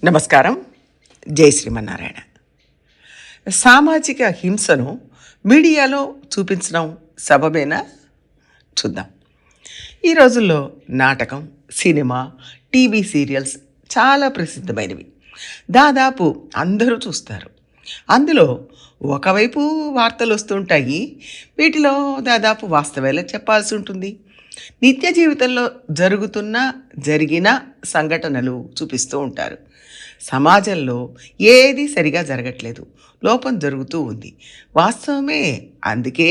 నమస్కారం. జై శ్రీమన్నారాయణ. సామాజిక హింసను మీడియాలో చూపించడం సబబేనా? చూద్దాం. ఈ రోజుల్లో నాటకం, సినిమా, టీవీ సీరియల్స్ చాలా ప్రసిద్ధమైనవి. దాదాపు అందరూ చూస్తారు. అందులో ఒకవైపు వార్తలు వస్తుంటాయి, వీటిలో దాదాపు వాస్తవాలే చెప్పాల్సి ఉంటుంది. నిత్య జీవితంలో జరిగిన సంఘటనలు చూపిస్తూ ఉంటారు. సమాజంలో ఏది సరిగా జరగట్లేదు, లోపం జరుగుతూ ఉంది, వాస్తవమే. అందుకే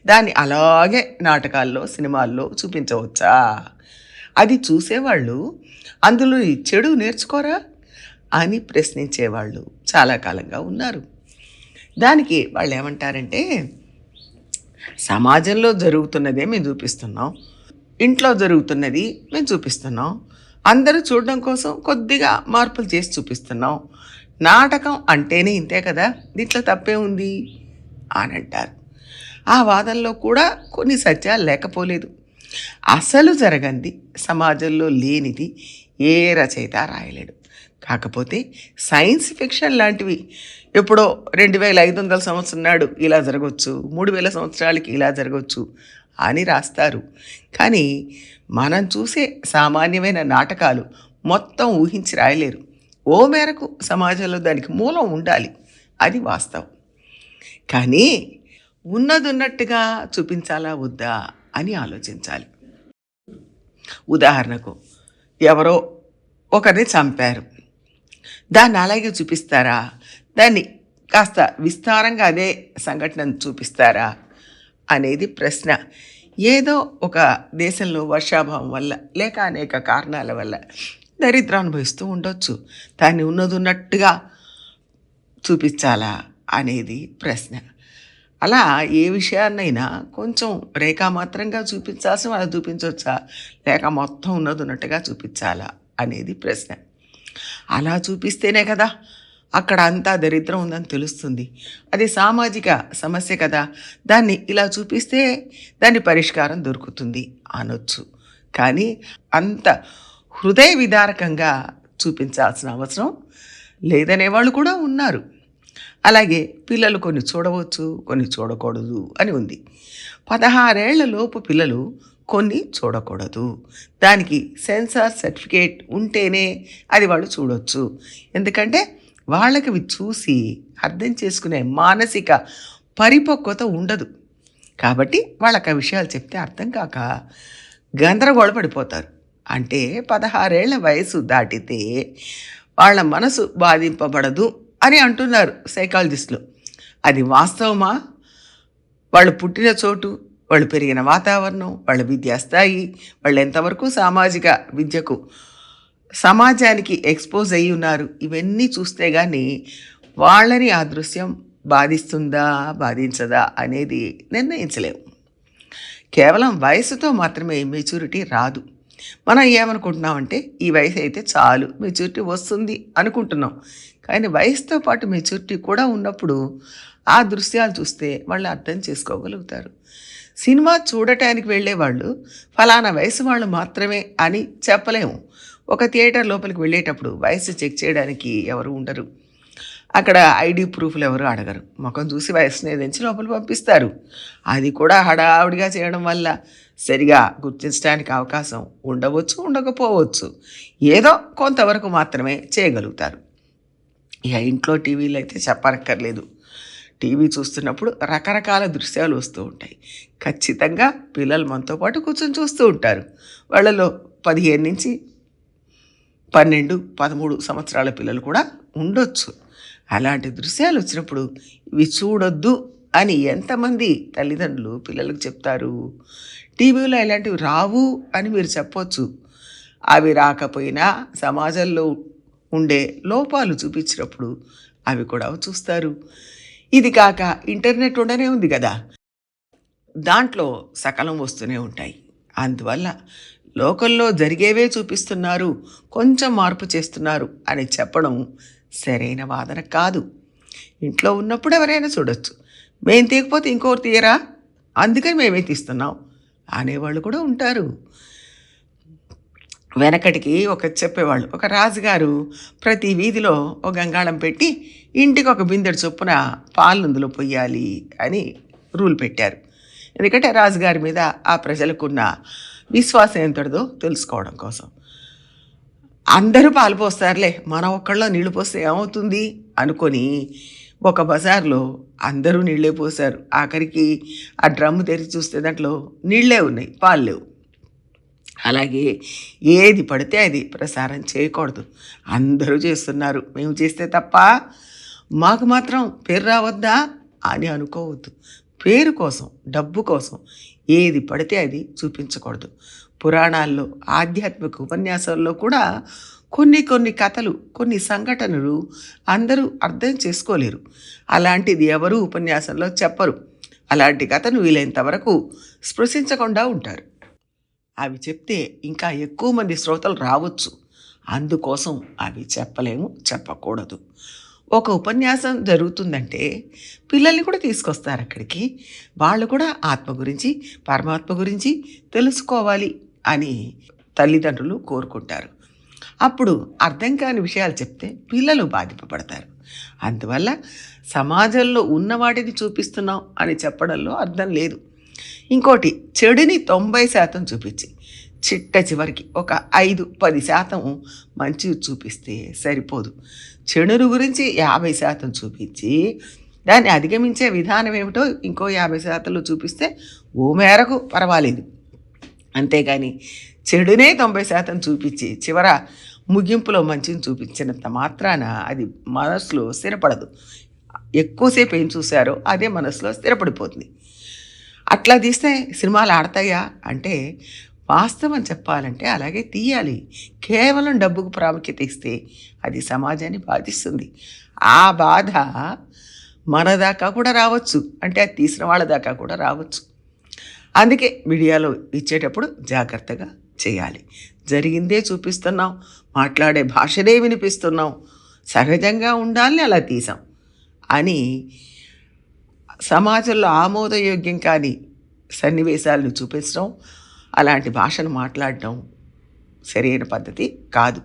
దాన్ని అలాగే నాటకాల్లో, సినిమాల్లో చూపించవచ్చా? అది చూసేవాళ్ళు అందులో చెడు నేర్చుకోరా అని ప్రశ్నించేవాళ్ళు చాలా కాలంగా ఉన్నారు. దానికి వాళ్ళు ఏమంటారంటే, సమాజంలో జరుగుతున్నదే మేము చూపిస్తున్నాం, ఇంట్లో జరుగుతున్నది మేము చూపిస్తున్నాం, అందరూ చూడడం కోసం కొద్దిగా మార్పులు చేసి చూపిస్తున్నాం, నాటకం అంటేనే ఇంతే కదా, దీంట్లో తప్పే ఉంది అని అంటారు. ఆ వాదనలో కూడా కొన్ని సత్యాలు లేకపోలేదు. అసలు జరగంది, సమాజంలో లేనిది ఏ రచయిత రాయలేడు. కాకపోతే సైన్స్ ఫిక్షన్ లాంటివి ఎప్పుడో 2500 సంవత్సరం నాడు ఇలా జరగవచ్చు, 3000 సంవత్సరాలకి ఇలా జరగవచ్చు అని రాస్తారు. కానీ మనం చూసే సామాన్యమైన నాటకాలు మొత్తం ఊహించి రాయలేరు. ఓ మేరకు సమాజంలో దానికి మూలం ఉండాలి, అది వాస్తవం. కానీ ఉన్నట్టుగా చూపించాలా వద్దా అని ఆలోచించాలి. ఉదాహరణకు, ఎవరో ఒకరిని చంపారు, దాన్ని అలాగే చూపిస్తారా? దాన్ని కాస్త విస్తారంగా అదే సంఘటనను చూపిస్తారా అనేది ప్రశ్న. ఏదో ఒక దేశంలో వర్షాభావం వల్ల లేక అనేక కారణాల వల్ల దరిద్రం అనుభవిస్తూ ఉండొచ్చు, దాన్ని ఉన్నట్టుగా చూపించాలా అనేది ప్రశ్న. అలా ఏ విషయాన్నైనా కొంచెం రేఖామాత్రంగా చూపించాల్సిన వాళ్ళు చూపించవచ్చా, లేక మొత్తం ఉన్నట్టుగా చూపించాలా అనేది ప్రశ్న. అలా చూపిస్తేనే కదా అక్కడ అంతా దరిద్రం ఉందని తెలుస్తుంది. అది సామాజిక సమస్య కదా, దాన్ని ఇలా చూపిస్తే దాని పరిష్కారం దొరుకుతుంది అనొచ్చు. కానీ అంత హృదయ విదారకంగా చూపించాల్సిన అవసరం లేదనే వాళ్ళు కూడా ఉన్నారు. అలాగే పిల్లలు కొన్ని చూడవచ్చు, కొన్ని చూడకూడదు అని ఉంది. 16 ఏళ్ల లోపు పిల్లలు కొన్ని చూడకూడదు, దానికి సెన్సార్ సర్టిఫికేట్ ఉంటేనే అది వాళ్ళు చూడవచ్చు. ఎందుకంటే వాళ్ళకి అవి చూసి అర్థం చేసుకునే మానసిక పరిపక్వత ఉండదు. కాబట్టి వాళ్ళకి ఆ విషయాలు చెప్తే అర్థం కాక గందరగోళ పడిపోతారు. అంటే 16 ఏళ్ల వయసు దాటితే వాళ్ళ మనసు బాధింపబడదు అని అంటున్నారు సైకాలజిస్టులు. అది వాస్తవమా? వాళ్ళు పుట్టిన చోటు, వాళ్ళు పెరిగిన వాతావరణం, వాళ్ళ విద్యాస్థాయి, వాళ్ళు ఎంతవరకు సామాజిక విద్యకు, సమాజానికి ఎక్స్పోజ్ అయ్యి ఉన్నారు, ఇవన్నీ చూస్తే కానీ వాళ్ళని ఆ దృశ్యం బాధిస్తుందా బాధించదా అనేది నిర్ణయించలేము. కేవలం వయసుతో మాత్రమే మెచ్యూరిటీ రాదు. మనం ఏమనుకుంటున్నామంటే, ఈ వయసు అయితే చాలు, మెచ్యూరిటీ వస్తుంది అనుకుంటున్నాం. కానీ వయసుతో పాటు మెచ్యూరిటీ కూడా ఉన్నప్పుడు ఆ దృశ్యాలు చూస్తే వాళ్ళు అర్థం చేసుకోగలుగుతారు. సినిమా చూడటానికి వెళ్ళేవాళ్ళు ఫలానా వయసు వాళ్ళు మాత్రమే అని చెప్పలేము. ఒక థియేటర్ లోపలికి వెళ్ళేటప్పుడు వయసు చెక్ చేయడానికి ఎవరు ఉండరు. అక్కడ ఐడి ప్రూఫ్లు ఎవరు అడగరు. ముఖం చూసి వయసుని ఏదించి లోపలికి పంపిస్తారు. అది కూడా హడావుడిగా చేయడం వల్ల సరిగా గుర్తించడానికి అవకాశం ఉండవచ్చు, ఉండకపోవచ్చు. ఏదో కొంతవరకు మాత్రమే చేయగలుగుతారు. ఇక ఇంట్లో టీవీలో అయితే చెప్పనక్కర్లేదు. టీవీ చూస్తున్నప్పుడు రకరకాల దృశ్యాలు వస్తూ ఉంటాయి. ఖచ్చితంగా పిల్లలు మనతో పాటు కూర్చొని చూస్తూ ఉంటారు. వాళ్ళలో 15 నుంచి 12, 13 సంవత్సరాల పిల్లలు కూడా ఉండొచ్చు. అలాంటి దృశ్యాలు వచ్చినప్పుడు ఇవి చూడొద్దు అని ఎంతమంది తల్లిదండ్రులు పిల్లలకు చెప్తారు? టీవీలో ఇలాంటివి రావు అని మీరు చెప్పొచ్చు. అవి రాకపోయినా సమాజంలో ఉండే లోపాలు చూపించినప్పుడు అవి కూడా చూస్తారు. ఇది కాక ఇంటర్నెట్ ఉండనే ఉంది కదా, దాంట్లో సకలం వస్తూనే ఉంటాయి. అందువల్ల లోకల్లో జరిగేవే చూపిస్తున్నారు, కొంచెం మార్పు చేస్తున్నారు అని చెప్పడం సరైన వాదన కాదు. ఇంట్లో ఉన్నప్పుడు ఎవరైనా చూడొచ్చు, మేము తీయకపోతే ఇంకోరు తీయరా, అందుకని మేమే తీస్తున్నాం అనేవాళ్ళు కూడా ఉంటారు. వెనకటికి ఒక చెప్పేవాళ్ళు, ఒక రాజుగారు ప్రతి వీధిలో ఒక గంగాళం పెట్టి ఇంటికి ఒక బిందెడు చొప్పున పాలు అందులో పొయ్యాలి అని రూల్ పెట్టారు. ఎందుకంటే రాజుగారి మీద ఆ ప్రజలకున్న విశ్వాసం ఎంతటిదో తెలుసుకోవడం కోసం. అందరూ పాలు పోస్తారులే, మనం ఒక్కళ్ళో నీళ్లు పోస్తే ఏమవుతుంది అనుకొని ఒక బజార్లో అందరూ నీళ్ళే పోశారు. ఆఖరికి ఆ డ్రమ్ము తెరిచి చూస్తే దాంట్లో నీళ్ళే ఉన్నాయి, పాలు లేవు. అలాగే ఏది పడితే అది ప్రసారం చేయకూడదు. అందరూ చేస్తున్నారు, మేము చేస్తే తప్ప మాకు మాత్రం పేరు రావద్దా అని అనుకోవద్దు. పేరు కోసం, డబ్బు కోసం ఏది పడితే అది చూపించకూడదు. పురాణాల్లో, ఆధ్యాత్మిక ఉపన్యాసాల్లో కూడా కొన్ని కొన్ని కథలు, కొన్ని సంఘటనలు అందరూ అర్థం చేసుకోలేరు. అలాంటిది ఎవరూ ఉపన్యాసంలో చెప్పరు. అలాంటి కథను వీలైనంత వరకు స్పృశించకుండా ఉంటారు. అవి చెప్తే ఇంకా ఎక్కువ మంది శ్రోతలు రావచ్చు. అందుకోసం అవి చెప్పలేము, చెప్పకూడదు. ఒక ఉపన్యాసం జరుగుతుందంటే పిల్లల్ని కూడా తీసుకొస్తారు అక్కడికి. వాళ్ళు కూడా ఆత్మ గురించి, పరమాత్మ గురించి తెలుసుకోవాలి అని తల్లిదండ్రులు కోరుకుంటారు. అప్పుడు అర్థం కాని విషయాలు చెప్తే పిల్లలు బాధింపబడతారు. అందువల్ల సమాజంలో ఉన్న వాటిని చూపిస్తున్నాం అని చెప్పడంలో అర్థం లేదు. ఇంకోటి, చెడుని 90% చూపించి చిట్ట చివరికి ఒక 5-10% మంచి చూపిస్తే సరిపోదు. చెడును గురించి 50% చూపించి దాన్ని అధిగమించే విధానం ఏమిటో ఇంకో 50%లో చూపిస్తే ఓ మేరకు పర్వాలేదు. అంతేగాని చెడునే 90% చూపించి చివర ముగింపులో మంచిని చూపించినంత మాత్రాన అది మనసులో స్థిరపడదు. ఎక్కువసేపు ఏం చూశారో అదే మనసులో స్థిరపడిపోతుంది. అట్లా తీస్తే సినిమాలు ఆడతాయా అంటే వాస్తవం చెప్పాలంటే అలాగే తీయాలి. కేవలం డబ్బుకు ప్రాముఖ్యత ఇస్తే అది సమాజాన్ని బాధిస్తుంది. ఆ బాధ మన దాకా కూడా రావచ్చు, అంటే అది తీసిన వాళ్ళ దాకా కూడా రావచ్చు. అందుకే మీడియాలో ఇచ్చేటప్పుడు జాగ్రత్తగా చేయాలి. జరిగిందే చూపిస్తున్నాం, మాట్లాడే భాషనే వినిపిస్తున్నాం, సహజంగా ఉండాలని అలా తీసాం అని సమాజంలో ఆమోదయోగ్యం కాని సన్నివేశాలను చూపించడం, అలాంటి భాషను మాట్లాడడం సరైన పద్ధతి కాదు.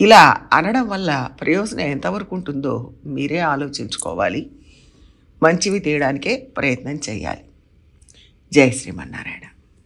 ఇలా అనడం వల్ల ప్రయోజనం ఎంతవరకు ఉంటుందో మీరే ఆలోచించుకోవాలి. మంచివి తీయడానికే ప్రయత్నం చేయాలి. జై శ్రీమన్నారాయణ.